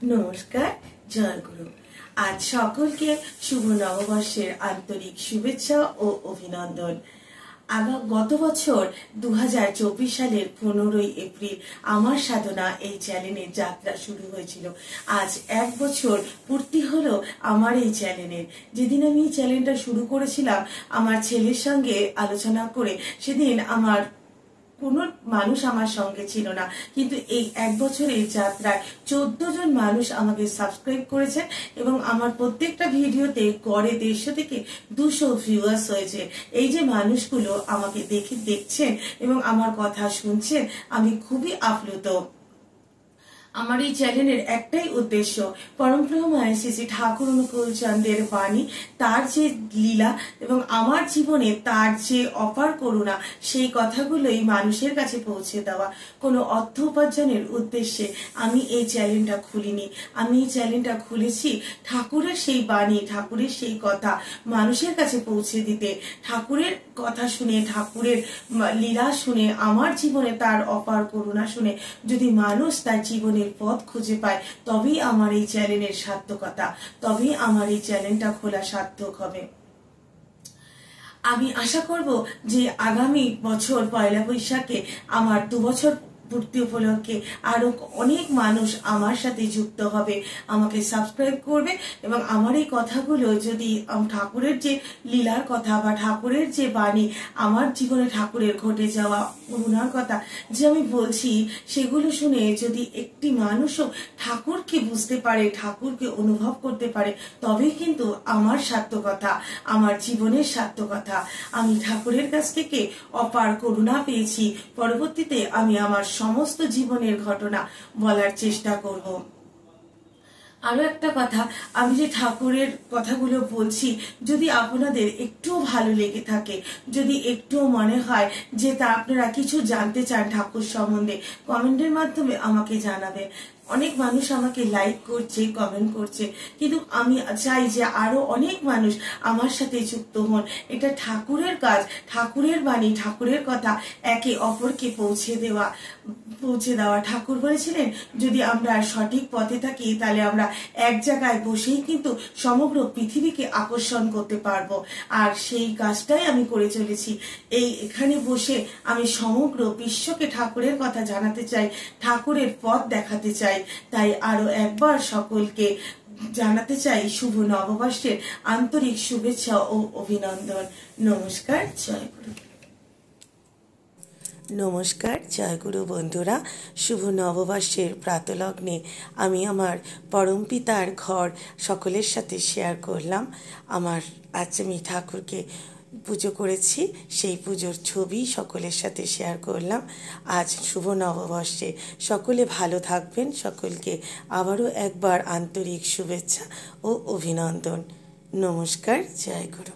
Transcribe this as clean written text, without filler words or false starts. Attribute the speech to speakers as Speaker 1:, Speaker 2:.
Speaker 1: নমস্কার, জয় গুরু। আজ সকলকে শুভ নববর্ষের আন্তরিক শুভেচ্ছা ও অভিনন্দন। গত বছর 2024 সালের 15ই এপ্রিল আমার সাধনা এই চ্যানেলের যাত্রা শুরু হয়েছিল। আজ 1 বছর পূর্তি হলো আমার এই চ্যানেলের। যেদিন আমি এই চ্যানেলটা শুরু করেছিলাম আমার ছেলের সঙ্গে আলোচনা করে, সেদিন আমার কোনো মানুষ আমার সঙ্গে ছিল না, কিন্তু এই 1 বছরের যাত্রায় 14 জন মানুষ আমাকে সাবস্ক্রাইব করেছেন এবং আমার প্রত্যেকটা ভিডিওতে গড়ে 150 থেকে 200 ভিউয়ার্স হয়েছে। এই যে মানুষগুলো আমাকে দেখছেন এবং আমার কথা শুনছেন, আমি খুবই আপ্লুত। আমার এই চ্যানেলের একটাই উদ্দেশ্য, পরমপ্রিয় শ্রী ঠাকুর অনুকূল চন্দ্রের বাণী, তার যে লীলা এবং আমার জীবনে তার যে অপার করুণা, সেই কথাগুলোই মানুষের কাছে পৌঁছে দেওয়া। কোনো অর্থ উপার্জনের উদ্দেশ্যে আমি এই চ্যানেলটা খুলিনি। আমি এই চ্যানেলটা খুলেছি ঠাকুরের সেই বাণী, ঠাকুরের সেই কথা মানুষের কাছে পৌঁছে দিতে। ঠাকুরের কথা শুনে, ঠাকুরের লীলা শুনে, আমার জীবনে তার অপার করুণা শুনে যদি মানুষ তার জীবনের পথ খুঁজে পায়, তবেই আমার এই চ্যানেলের সার্থকতা, তবেই আমার এই চ্যানেলটা খোলা সার্থক হবে। আমি আশা করব যে আগামী বছর পয়লা বৈশাখে আমার 2 বছর পূর্তি উপলক্ষে আরো অনেক মানুষ আমার সাথে যুক্ত হবে, আমাকে সাবস্ক্রাইব করবে এবং আমার এই কথাগুলো যদি ঠাকুরের যে লীলার কথা বা ঠাকুরের যে বাণী, আমার জীবনে ঠাকুরের ঘটে যাওয়া করুণার কথা যে আমি বলছি, সেগুলো শুনে যদি একটি মানুষও ঠাকুরকে বুঝতে পারে, ঠাকুরকে অনুভব করতে পারে, তবেই কিন্তু আমার সার্থকতা, আমার জীবনের সার্থকতা। আমি ঠাকুরের কাছ থেকে অপার করুণা পেয়েছি। পরবর্তীতে আমি আমার সমস্ত জীবনের ঘটনা বলার চেষ্টা করব। আরো একটা কথা, আমি যে ঠাকুরের কথাগুলো বলছি, যদি আপনাদের একটুও ভালো লেগে থাকে, যদি একটুও মনে হয় যে তা আপনারা কিছু জানতে চান ঠাকুর সম্বন্ধে, কমেন্টের মাধ্যমে আমাকে জানাবেন। অনেক মানুষ আমাকে লাইক করছে, কমেন্ট করছে, কিন্তু আমি চাই যে আরো অনেক মানুষ আমার সাথে যুক্ত হন। এটা ঠাকুরের কাজ, ঠাকুরের বাণী, ঠাকুরের কথা একে অপরকে পৌঁছে দেওয়া। ঠাকুর বলেছিলেন, যদি আমরা সঠিক পথে থাকি তাহলে আমরা এক জায়গায় বসেই কিন্তু সমগ্র পৃথিবীকে আকর্ষণ করতে পারবো। আর সেই কাজটাই আমি করে চলেছি। এখানে বসে আমি সমগ্র বিশ্বকে ঠাকুরের কথা জানাতে চাই, ঠাকুরের পথ দেখাতে চাই। তাই আরো একবার সকলকে জানাতে চাই শুভ নববর্ষের আন্তরিক শুভেচ্ছা ও অভিনন্দন। নমস্কার, জয় গুরু। নমস্কার, জয় গুরু বন্ধুরা। শুভ নববর্ষের প্রাতলগ্নে আমি আমার পরম পিতার ঘর সকলের সাথে শেয়ার করলাম। আজ আমি ঠাকুরকে পুজো করেছি, সেই পুজোর ছবি সকলের সাথে শেয়ার করলাম। আজ শুভ নববর্ষে সকলে ভালো থাকবেন। সকলকে আবারও একবার আন্তরিক শুভেচ্ছা ও অভিনন্দন। নমস্কার, জয় গুরু।